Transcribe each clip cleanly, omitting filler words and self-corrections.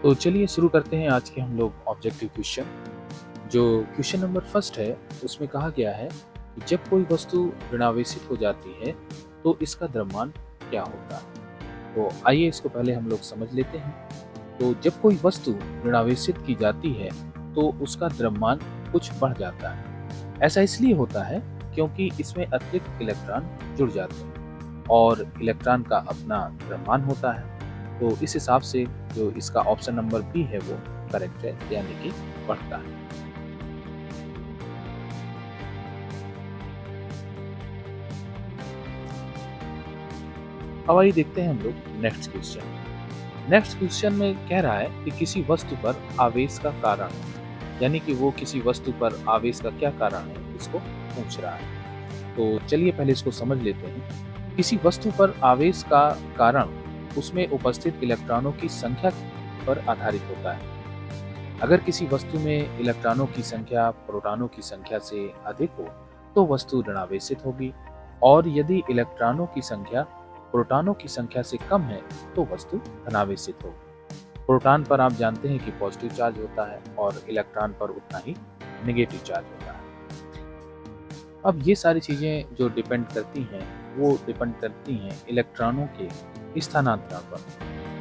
तो चलिए शुरू करते हैं आज के हम लोग ऑब्जेक्टिव क्वेश्चन। जो क्वेश्चन नंबर फर्स्ट है उसमें कहा गया है कि जब कोई वस्तु ऋणावेशित हो जाती है तो इसका द्रव्यमान क्या होता है। तो आइए इसको पहले हम लोग समझ लेते हैं। तो जब कोई वस्तु ऋणावेशित की जाती है तो उसका द्रव्यमान कुछ बढ़ जाता है। ऐसा इसलिए होता है क्योंकि इसमें अतिरिक्त इलेक्ट्रॉन जुड़ जाते हैं और इलेक्ट्रॉन का अपना द्रव्यमान होता है। तो इस हिसाब से जो इसका ऑप्शन नंबर बी है वो करेक्ट है, यानी कि बढ़ता है। अब आइए देखते हैं हम लोग नेक्स्ट क्वेश्चन। नेक्स्ट क्वेश्चन में कह रहा है कि किसी वस्तु पर आवेश का कारण, यानी कि वो किसी वस्तु पर आवेश का क्या कारण है इसको पूछ रहा है। तो चलिए पहले इसको समझ लेते हैं। किसी वस्तु पर आवेश का कारण उसमें उपस्थित इलेक्ट्रॉनों की संख्या पर आधारित होता है। अगर किसी वस्तु में इलेक्ट्रॉनों की संख्या प्रोटॉनों की संख्या से अधिक हो तो वस्तु ऋणावेशित होगी, और यदि इलेक्ट्रॉनों की संख्या प्रोटॉनों की संख्या से कम है तो वस्तु धनावेशित होगी। प्रोटॉन पर आप जानते हैं कि पॉजिटिव चार्ज होता है और इलेक्ट्रॉन पर उतना ही नेगेटिव चार्ज होता है। अब ये सारी चीज़ें जो डिपेंड करती हैं वो डिपेंड करती हैं इलेक्ट्रॉनों के स्थानांतरण पर।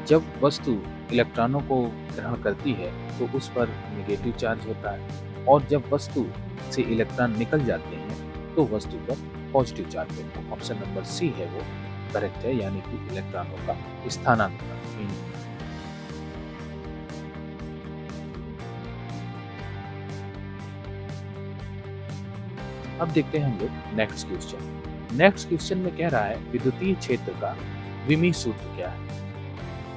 जब वस्तु इलेक्ट्रॉनों को ग्रहण करती है तो उस पर नेगेटिव चार्ज होता है, और जब वस्तु से इलेक्ट्रॉन निकल जाते हैं तो वस्तु पर पॉजिटिव चार्ज होता है। ऑप्शन नंबर सी है वो करेक्ट है, यानी कि इलेक्ट्रॉनों का स्थानांतरण। अब देखते हैं हम लोग नेक्स्ट क्वेश्चन। नेक्स्ट क्वेश्चन में कह रहा है विद्युतीय क्षेत्र का विमी सूत्र क्या है।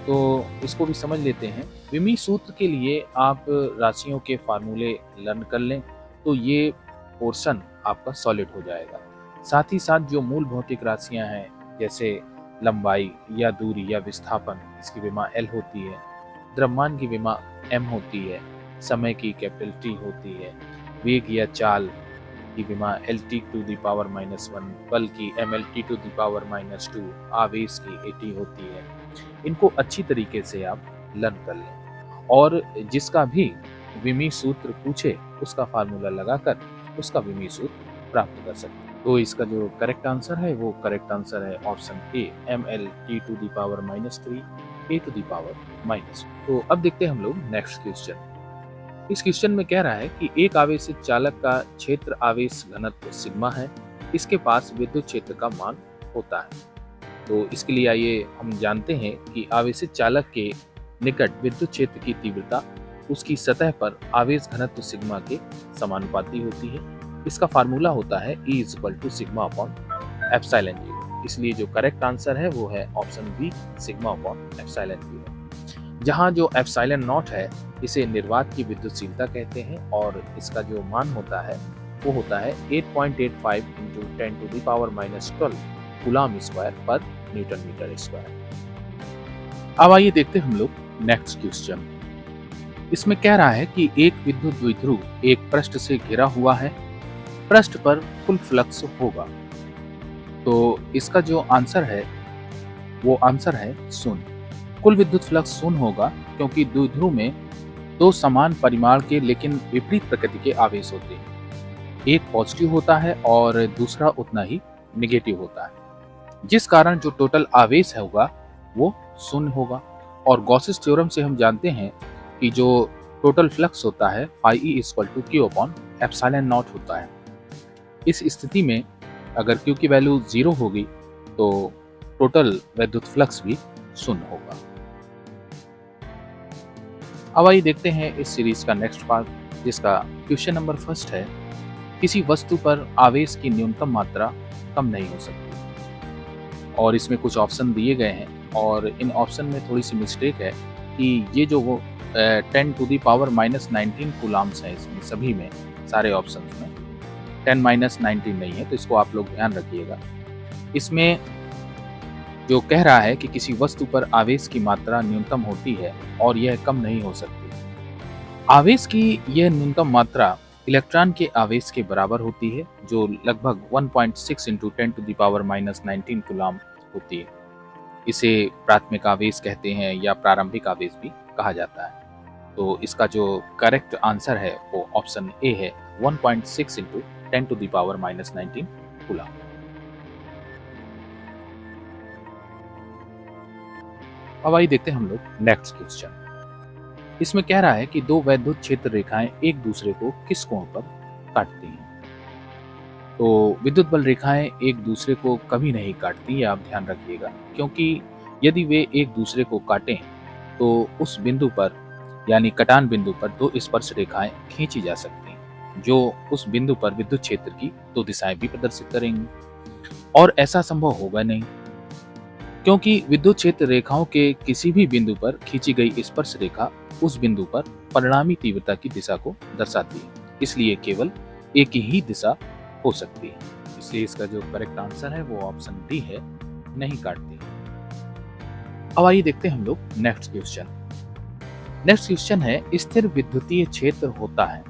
तो इसको भी समझ लेते हैं। विमी सूत्र के लिए आप राशियों के फार्मूले लर्न कर लें तो ये पोर्शन आपका सॉलिड हो जाएगा। साथ ही साथ जो मूल भौतिक राशियां हैं जैसे लंबाई या दूरी या विस्थापन, इसकी विमा L होती है, द्रव्यमान की विमा M होती है, समय की कैपिटल T होती है, वेग या चाल की विमा LT⁻⁻1, बल की MLT⁻⁻2, आवेश की AT होती है। इनको अच्छी तरीके से आप लर्न कर लें, और जिसका भी विमी सूत्र पूछे उसका फार्मूला लगाकर उसका विमी सूत्र प्राप्त कर सकते हैं। तो इसका जो करेक्ट आंसर है वो करेक्ट आंसर है ऑप्शन ए, MLT⁻⁻3 A⁻⁻2। तो अब देखते हैं हम लोग नेक्स्ट क्वेश्चन। इस क्वेश्चन में कह रहा है कि एक आवेशित चालक का क्षेत्र आवेश घनत्व सिग्मा है, इसके पास विद्युत क्षेत्र का मान होता है। तो इसके लिए आइए हम जानते हैं कि आवेशित चालक के निकट विद्युत क्षेत्र की तीव्रता उसकी सतह पर आवेश घनत्व सिग्मा के समानुपाती होती है। इसका फार्मूला होता है E = σ/ε0। इसलिए जो करेक्ट आंसर है वो है ऑप्शन बी, σ/ε0। जहाँ जो ε0 है इसे निर्वात की विद्युतशीलता कहते हैं, और इसका जो मान होता है वो होता है 8.85 × 10⁻⁻12 कूलम स्क्वायर पर न्यूटन मीटर स्क्वायर। अब आइए देखते हैं हम लोग नेक्स्ट क्वेश्चन। इसमें कह रहा है कि एक विद्युत द्विध्रुव एक पृष्ठ से घिरा हुआ है, पृष्ठ पर कुल फ्लक्स होगा। तो इसका जो आंसर है वो आंसर है 0। कुल विद्युत फ्लक्स 0 होगा क्योंकि द्विध्रुव में दो समान परिमाण के लेकिन विपरीत प्रकृति के आवेश होते हैं। एक पॉजिटिव होता है और दूसरा उतना ही नेगेटिव होता है, जिस कारण जो टोटल आवेश होगा वो 0 होगा। और गॉसेस थ्योरम से हम जानते हैं कि जो टोटल फ्लक्स होता है φE = Q/ε0 होता है। इस स्थिति में अगर Q की वैल्यू 0 होगी तो टोटल विद्युत फ्लक्स भी 0 होगा। अब आइए देखते हैं इस सीरीज का नेक्स्ट पार्ट, जिसका क्वेश्चन नंबर फर्स्ट है किसी वस्तु पर आवेश की न्यूनतम मात्रा कम नहीं हो सकती। और इसमें कुछ ऑप्शन दिए गए हैं, और इन ऑप्शन में थोड़ी सी मिस्टेक है कि ये जो वो 10⁻⁻19 कूलम्स है, इसमें सभी में सारे ऑप्शन में 10⁻19 नहीं है, तो इसको आप लोग ध्यान रखिएगा। इसमें जो कह रहा है कि किसी वस्तु पर आवेश की मात्रा न्यूनतम होती है और यह कम नहीं हो सकती। आवेश की यह न्यूनतम मात्रा इलेक्ट्रॉन के आवेश के बराबर होती है, जो लगभग 1.6 × 10⁻⁻19 कूलम होती है। इसे प्राथमिक आवेश कहते हैं या प्रारंभिक आवेश भी कहा जाता है। तो इसका जो करेक्ट आंसर है वो ऑप्शन ए है, 1.6 इंटू 10⁻⁻19 कूलम। अब आइए देखते हैं हम लोग नेक्स्ट क्वेश्चन। इसमें कह रहा है कि दो वैद्युत क्षेत्र रेखाएं एक दूसरे को किस कोण पर काटती हैं। तो विद्युत बल रेखाएं एक दूसरे को कभी नहीं काटती, ये आप ध्यान रखिएगा, क्योंकि यदि वे एक दूसरे को काटें तो उस बिंदु पर यानी कटान बिंदु पर दो स्पर्श रेखाएं खींची जा सकती हैं, जो उस बिंदु पर विद्युत क्षेत्र की दो दिशाएं भी प्रदर्शित करेंगी। और ऐसा संभव होगा नहीं, क्योंकि विद्युत क्षेत्र रेखाओं के किसी भी बिंदु पर खींची गई स्पर्श रेखा उस बिंदु पर परिणामी तीव्रता की दिशा को दर्शाती है, इसलिए केवल एक ही दिशा हो सकती है। इसलिए इसका जो करेक्ट आंसर है वो ऑप्शन डी है, नहीं काटती। अब आइए देखते हैं हम लोग नेक्स्ट क्वेश्चन। नेक्स्ट क्वेश्चन है, स्थिर विद्युतीय क्षेत्र होता है।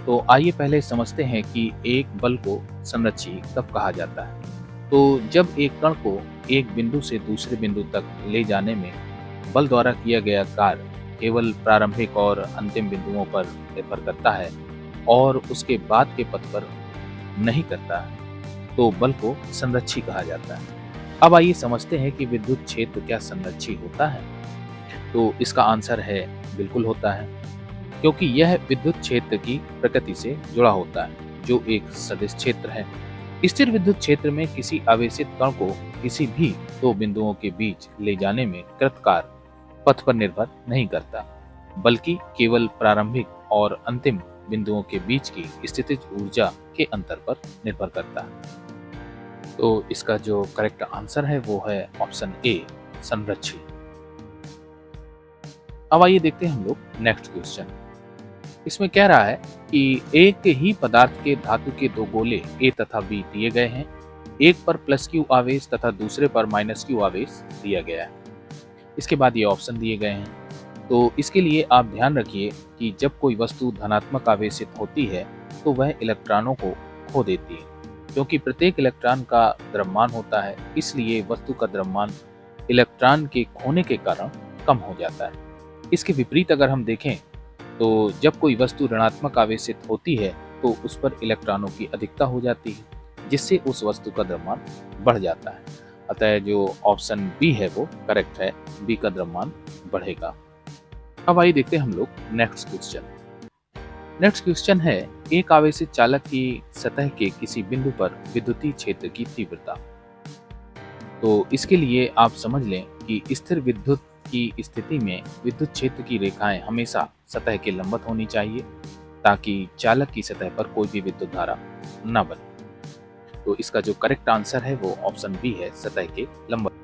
तो आइए पहले समझते हैं कि एक बल को संरक्षी कब कहा जाता है। तो जब एक कण को एक बिंदु से दूसरे बिंदु तक ले जाने में बल द्वारा किया गया कार्य केवल प्रारंभिक और अंतिम बिंदुओं पर निर्भर करता है और उसके बाद के पथ पर नहीं करता है, तो बल को संरक्षी कहा जाता है। अब आइए समझते हैं कि विद्युत क्षेत्र क्या संरक्षी होता है। तो इसका आंसर है बिल्कुल होता है, क्योंकि यह विद्युत क्षेत्र की प्रकृति से जुड़ा होता है, जो एक सदिश क्षेत्र है। स्थिर विद्युत क्षेत्र में किसी आवेशित कण को किसी भी दो बिंदुओं के बीच ले जाने में कृत कार्य पथ पर निर्भर नहीं करता, बल्कि केवल प्रारंभिक और अंतिम बिंदुओं के बीच की स्थितिज ऊर्जा के अंतर पर निर्भर करता है। तो इसका जो करेक्ट आंसर है वो है ऑप्शन ए, संरक्षी। अब आइए देखते हैं हम लोग नेक्स्ट क्वेश्चन। इसमें कह रहा है कि एक ही पदार्थ के धातु के दो गोले ए तथा बी दिए गए हैं, एक पर +Q आवेश तथा दूसरे पर -Q आवेश दिया गया है। इसके बाद ये ऑप्शन दिए गए हैं। तो इसके लिए आप ध्यान रखिए कि जब कोई वस्तु धनात्मक आवेशित होती है तो वह इलेक्ट्रॉनों को खो देती है, क्योंकि प्रत्येक इलेक्ट्रॉन का द्रव्यमान होता है, इसलिए वस्तु का द्रव्यमान इलेक्ट्रॉन के खोने के कारण कम हो जाता है। इसके विपरीत अगर हम देखें तो जब कोई वस्तु ऋणात्मक आवेशित होती है तो उस पर इलेक्ट्रॉनों की अधिकता हो जाती है, जिससे उस वस्तु का द्रव्यमान बढ़ जाता है। अतः जो ऑप्शन बी है वो करेक्ट है, बी का द्रव्यमान बढ़ेगा। अब आइए देखते हैं हम लोग नेक्स्ट क्वेश्चन। नेक्स्ट क्वेश्चन है, एक आवेशित चालक की सतह के किसी बिंदु पर विद्युतीय क्षेत्र की तीव्रता। तो इसके लिए आप समझ लें कि स्थिर विद्युत की स्थिति में विद्युत क्षेत्र की रेखाएं हमेशा सतह के लंबवत होनी चाहिए, ताकि चालक की सतह पर कोई भी विद्युत धारा न बने। तो इसका जो करेक्ट आंसर है वो ऑप्शन बी है, सतह के लंबवत।